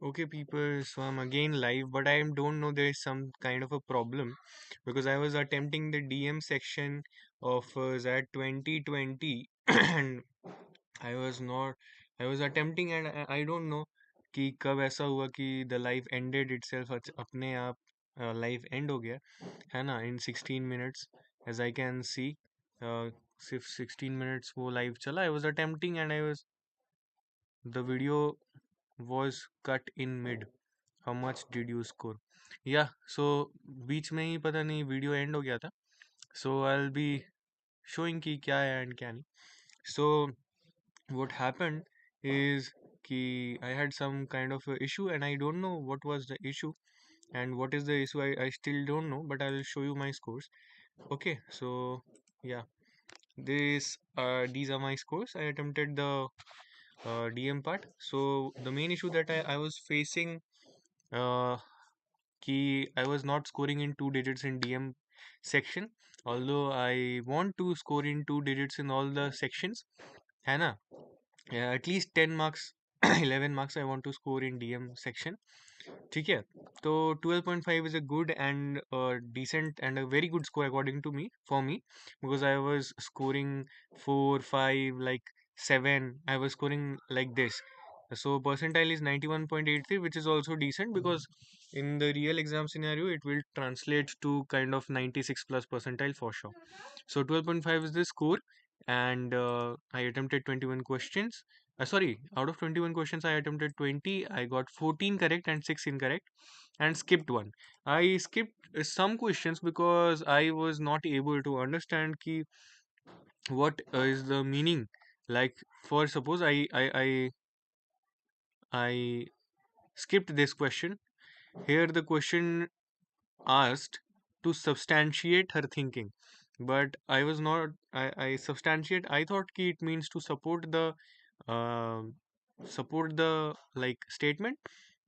Okay, people, so I'm again live, but I don't know there is some kind of a problem because I was attempting the DM section of XAT 2020 and I was not, I was attempting and I don't know कि कब ऐसा हुआ कि the live ended itself अपने आप live end हो गया है ना in 16 minutes as I can see सिर्फ 16 minutes वो live चला I was attempting and I was the video was cut in mid. How much did you score? Yeah, so बीच में ही पता नहीं वीडियो एंड हो गया था. So I'll be showing कि क्या है and क्या नहीं. So what happened is कि I had some kind of a issue and I don't know what was the issue and what is the issue I still don't know, but I'll show you my scores. Okay, so yeah, these are my scores. I attempted the DM part. So the main issue that I was facing uh, कि I was not scoring in two digits in DM section, although I want to score in two digits in all the sections, है ना? Yeah, at least 10 marks, 11 marks I want to score in DM section. ठीक है, तो 12.5 is a good and decent and a very good score according to me for me because I was scoring 4 5 like 7 I was scoring like this. So percentile is 91.83, which is also decent because in the real exam scenario it will translate to kind of 96 plus percentile for sure. So 12.5 is the score and I attempted 21 questions. Sorry, out of 21 questions I attempted 20. I got 14 correct and 6 incorrect and skipped one. I skipped some questions because I was not able to understand ki what is the meaning. Like for suppose I skipped this question. Here the question asked to substantiate her thinking, but I was not. I substantiate. I thought ki it means to uh, support the like statement,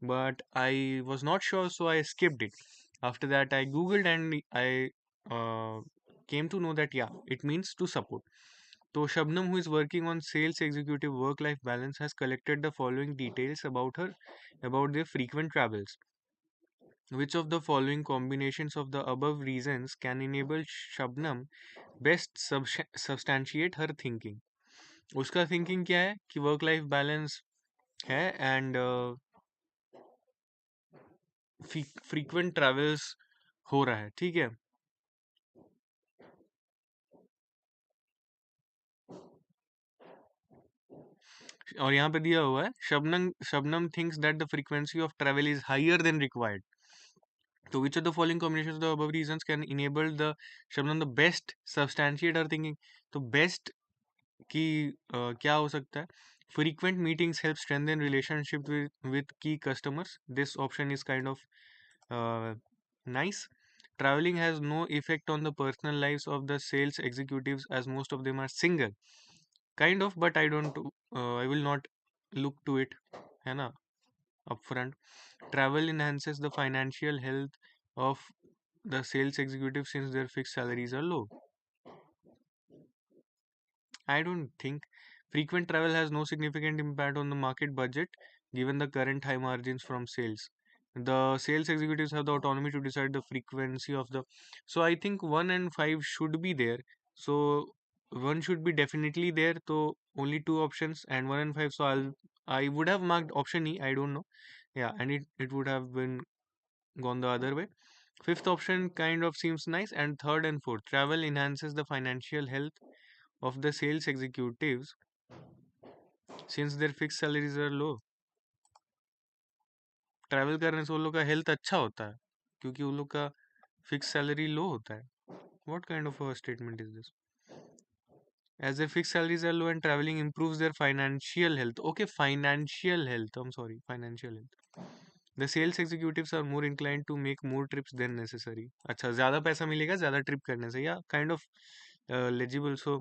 but I was not sure, so I skipped it. After that, I googled and I came to know that yeah, it means to support. So Shabnam, who is working on sales executive work-life balance, has collected the following details about their frequent travels. Which of the following combinations of the above reasons can enable Shabnam best substantiate her thinking? उसका thinking क्या है कि work life balance है and frequent travels हो रहा है ठीक है और यहाँ पे दिया हुआ है Shabnam thinks that the frequency of travel is higher than required. So which of the following combinations of the above reasons can enable the Shabnam the best substantiate her thinking? तो best कि क्या हो सकता है frequent meetings help strengthen relationship with key customers. This option is kind of nice. Traveling has no effect on the personal lives of the sales executives as most of them are single. Kind of, but I don't. I will not look to it. है ना upfront. Travel enhances the financial health of the sales executive since their fixed salaries are low. I don't think frequent travel has no significant impact on the market budget given the current high margins from sales. The sales executives have the autonomy to decide the frequency of the. So I think 1 and 5 should be there. So 1 should be definitely there. So only two options and 1 and 5. So I would have marked option E. I don't know. Yeah, and it would have been gone the other way. Fifth option kind of seems nice, and third and fourth travel enhances the financial health of the sales executives since their fixed salaries are low. Travel करने से उन लोग का health अच्छा होता है क्योंकि उन लोग का फिक्स सैलरी लो होता है. What kind of a statement is this? As their fixed salaries are low and traveling improves their financial health. Okay, financial health. I'm sorry, financial health. The sales executives are more inclined to make more trips than necessary. अच्छा ज़्यादा पैसा मिलेगा ज़्यादा trip करने से या kind of legible. So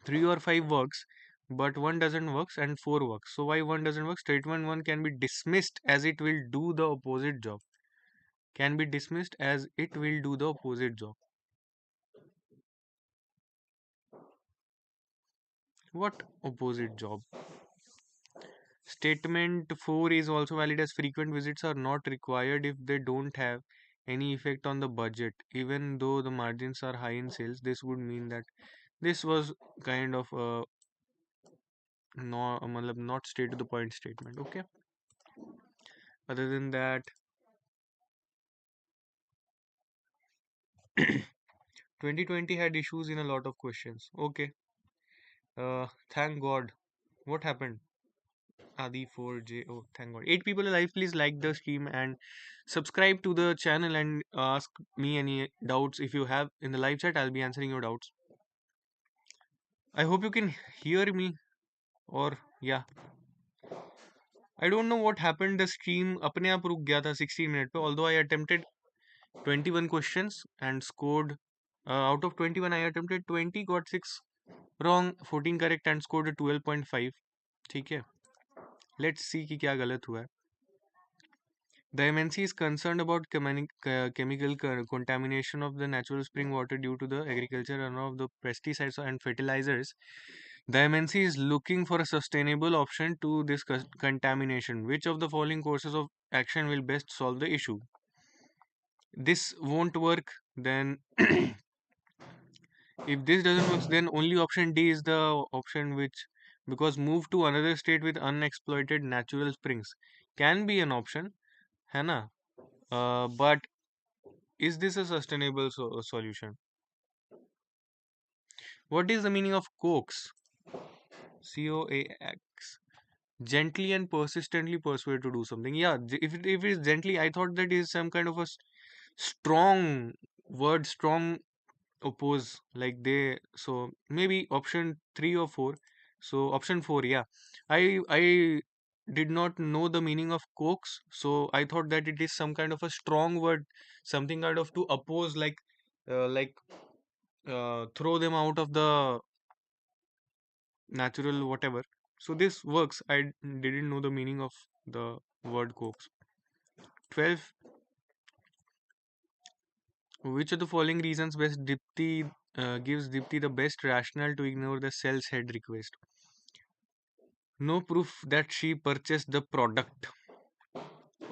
3 or 5 works but 1 doesn't works and 4 works. So why 1 doesn't work? Statement 1 can be dismissed as it will do the opposite job. Can be dismissed as it will do the opposite job. What opposite job? Statement 4 is also valid as frequent visits are not required if they don't have any effect on the budget. Even though the margins are high in sales, this would mean that this was kind of a not straight to the point statement. Okay. Other than that, 2020 had issues in a lot of questions. Okay. Thank God. What happened? Adi 4J. Oh, thank God. 8 people alive. Please like the stream and subscribe to the channel and ask me any doubts if you have in the live chat. I'll be answering your doubts. I hope you can hear me. Or yeah, I don't know what happened. The stream अपने आप रुक गया था 16 minute पे. Although I attempted 21 questions and scored out of 21 I attempted 20, got 6 wrong, 14 correct and scored a 12.5. ठीक है. Let's see कि क्या गलत हुआ है. The MNC is concerned about chemical contamination of the natural spring water due to the agriculture and of the pesticides and fertilizers. The MNC is looking for a sustainable option to this contamination. Which of the following courses of action will best solve the issue? This won't work. Then, if this doesn't work, then only option D is the option which, because move to another state with unexploited natural springs can be an option, है ना? But is this a sustainable solution? What is the meaning of coax? COAX. Gently and persistently persuade to do something. Yeah, if it is gently, I thought that is some kind of a strong word, strong oppose, like they. So maybe option 3 or 4. So option 4, yeah. I did not know the meaning of coax, so I thought that it is some kind of a strong word, something kind of to oppose, like throw them out of the natural whatever. So this works. I didn't know the meaning of the word coax. 12. Which of the following reasons best Deepti gives Deepti the best rationale to ignore the sales head request? No proof that she purchased the product.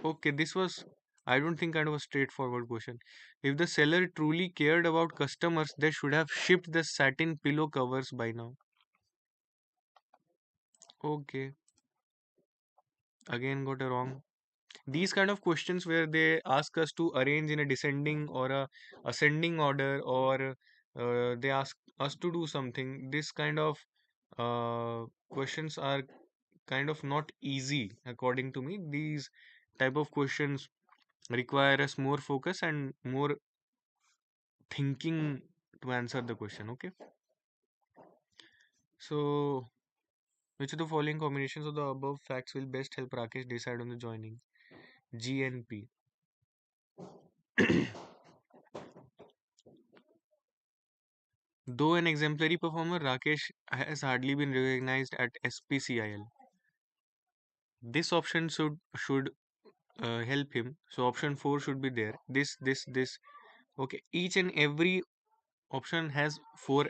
Okay, this was, I don't think, kind of a straightforward question. If the seller truly cared about customers, they should have shipped the satin pillow covers by now. Okay, again got a wrong. These kind of questions where they ask us to arrange in a descending or a ascending order, or they ask us to do something, this kind of questions are kind of not easy according to me. These type of questions require us more focus and more thinking to answer the question. Okay, so which of the following combinations of the above facts will best help Rakesh decide on the joining? GNP. Though an exemplary performer, Rakesh has hardly been recognized at SPCIL. This option should help him. So option 4 should be there. This. Okay. Each and every option has 4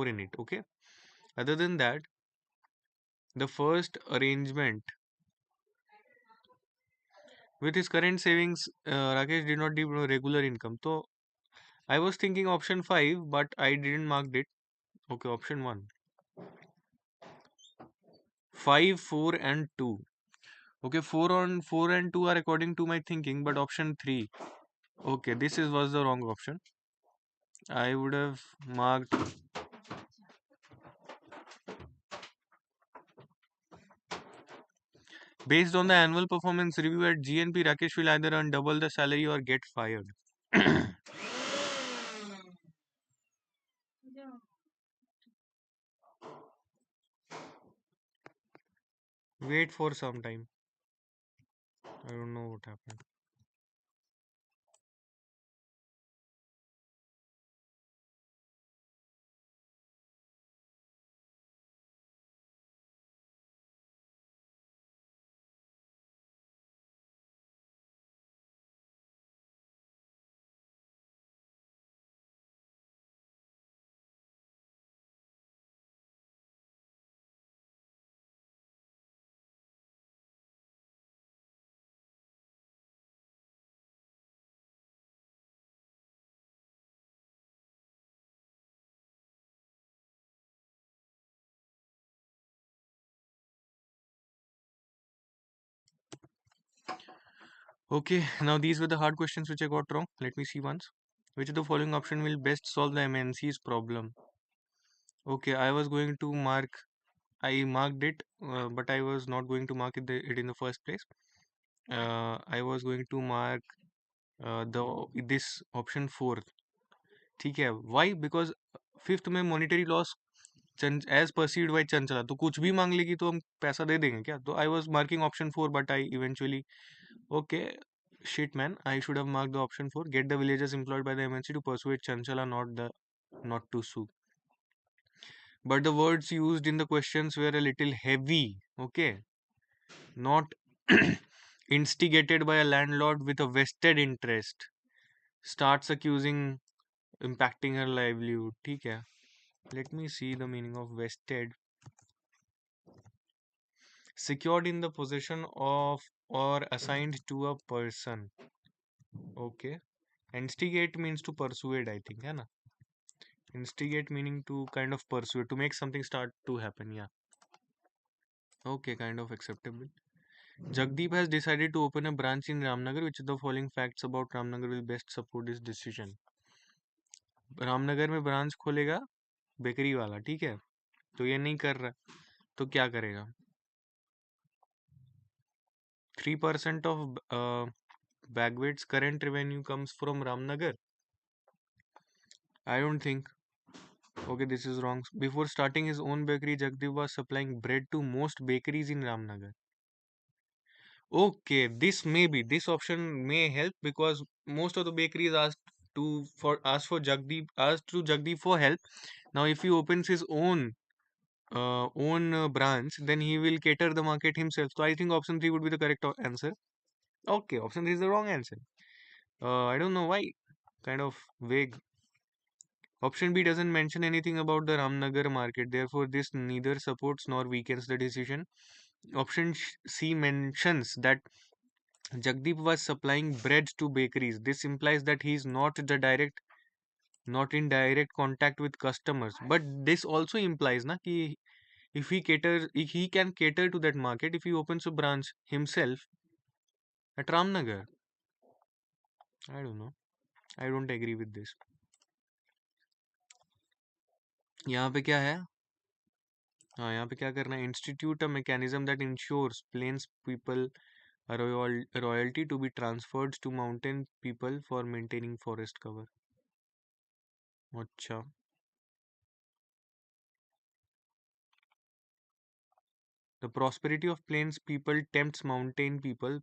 in it. Okay. Other than that, the first arrangement with his current savings, Rakesh did not do regular income. So I was thinking option 5, but I didn't mark it. Okay, option 1. 5, 4, and 2. Okay, 4 and 2 are according to my thinking, but option 3. Okay, this is was the wrong option. I would have marked. Based on the annual performance review at GNP, Rakesh will either earn double the salary or get fired. Wait for some time. I don't know what happened. Okay, now these were the hard questions which I got wrong. Let me see once. Which of the following option will best solve the MNC's problem? Okay, I was going to mark, I marked it, but I was not going to mark it in the first place. I was going to mark the this option fourth. ठीक है, why? Because fifth में monetary loss as perceived by Chanchala, तो कुछ भी मांग लेगी तो हम पैसा दे देंगे क्या? तो I was marking option four but I eventually, okay, shit man, I should have marked the option four. Get the villagers employed by the MNC to persuade Chanchala not to sue. But the words used in the questions were a little heavy. Okay, not instigated by a landlord with a vested interest. Starts accusing impacting her livelihood. ठीक है. Let me see the meaning of vested. Secured in the possession of or assigned to a person. Okay. Instigate means to persuade, I think, है ना? Instigate meaning to kind of persuade, to make something start to happen. Yeah. Okay, kind of acceptable. Jagdeep has decided to open a branch in Ramnagar. Which of the following facts about Ramnagar will best support his decision? Ramnagar में branch खोलेगा bakery वाला, ठीक है, तो ये नहीं कर रहा, तो क्या करेगा? 3% of Bagwet's current revenue comes from Ramnagar. I don't think. Okay, this is wrong. Before starting his own bakery, Jagdeep was supplying bread to most bakeries in Ramnagar. Okay, this option may help because most of the bakeries asked for Jagdeep asked to Jagdeep for help. Now, if he opens his own branch, then he will cater the market himself. So I think option three would be the correct answer. Okay, option three is the wrong answer. I don't know why. Kind of vague. Option B doesn't mention anything about the Ramnagar market. Therefore, this neither supports nor weakens the decision. Option C mentions that Jagdeep was supplying bread to bakeries. This implies that he is not in direct contact with customers. But this also implies na ki if he can cater to that market if he opens a branch himself at Ramnagar. I don't know. I don't agree with this. यहाँ पे क्या है? हाँ, यहाँ पे क्या करना है? Institute a mechanism that ensures plains people a royalty to be transferred to mountain people for maintaining forest cover. अच्छा. The prosperity of plains people tempts mountain people.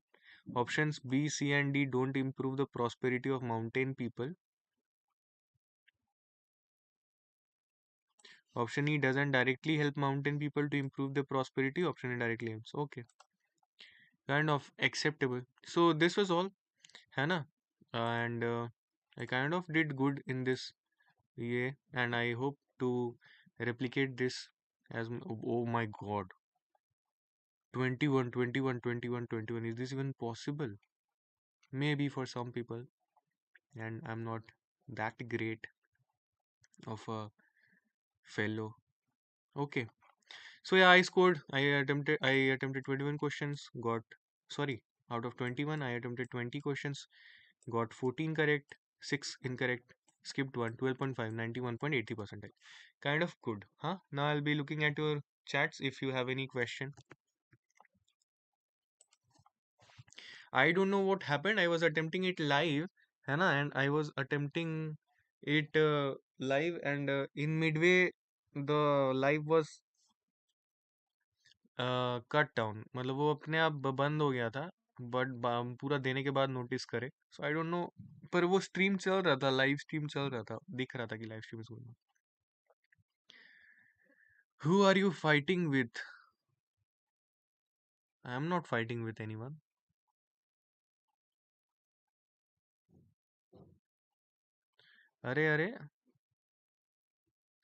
Options B, C, and D don't improve the prosperity of mountain people. Option E doesn't directly help mountain people to improve their prosperity. Option A directly helps. Okay, kind of acceptable. So this was all, है ना? And I kind of did good in this year, and I hope to replicate this oh my God, 21, 21, 21, 21. Is this even possible? Maybe for some people, and I'm not that great of a fellow. Okay. So yeah, I attempted 21 questions, got sorry, out of 21 I attempted 20 questions, got 14 correct, 6 incorrect, skipped one, 12.5, 91.80%. Kind of good, huh? Now I'll be looking at your chats if you have any question. I don't know what happened. I was attempting it live, है ना, and I was attempting it live, and in midway the live was cut down, मतलब वो अपने आप बंद हो गया था, बट पूरा देने के बाद नोटिस करे, सो आई डोंट नो, पर वो स्ट्रीम चल रहा था, लाइव स्ट्रीम चल रहा था, दिख रहा था कि लाइव स्ट्रीम चल रहा. Who are you fighting with? I am not fighting with anyone. अरे अरे,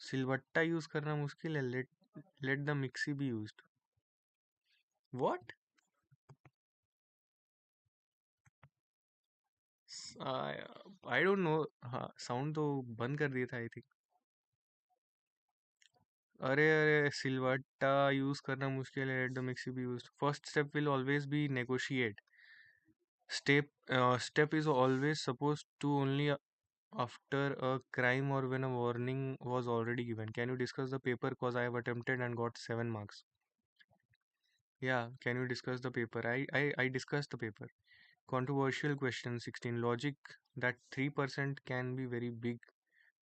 सिलवट्टा यूज करना मुश्किल है. Let the mixie be used. What? I don't know. हाँ, साउंड तो बंद कर दिया था आई थिंक. अरे अरे, सिलवट्टा यूज करना मुश्किल है, let the mixie be used. First step will always be negotiate. Step is always supposed to only after a crime or when a warning was already given. Can you discuss the paper? Cause I have attempted and got 7 marks. Yeah, can you discuss the paper? I discussed the paper. Controversial question 16. Logic that 3% can be very big.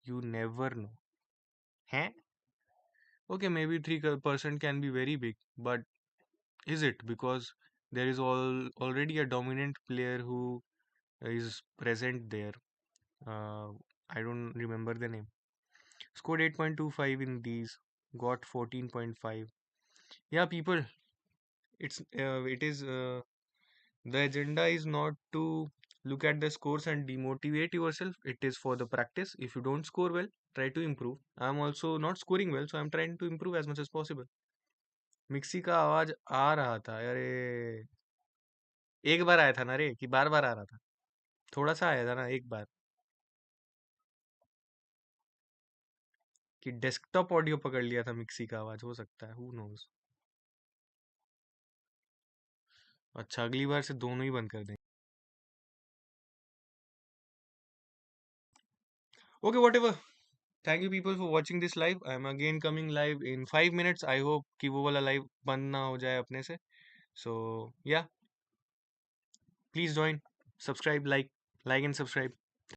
You never know. Huh? Okay, maybe 3% can be very big, but is it? Because there is already a dominant player who is present there. Uh, I don't remember the name. Scored 8.25 in these, got 14.5. Yeah, people, it is the agenda is not to look at the scores and demotivate yourself. It is for the practice. If you don't score well, try to improve. I'm also not scoring well, so I'm trying to improve as much as possible. Mixie का आवाज आ रहा था, अरे एक बार आया था ना रे, कि बार बार आ रहा था? थोड़ा सा आया था ना एक बार, कि डेस्कटॉप ऑडियो पकड़ लिया था मिक्सी का आवाज, हो सकता है, हु नोज। अच्छा, अगली बार से दोनों ही बंद कर दें। Okay, what ever. Thank you people for watching this live. I am again coming live in 5 minutes. I hope कि वो वाला लाइव बंद ना हो जाए अपने से। सो या, please join, subscribe, like and subscribe.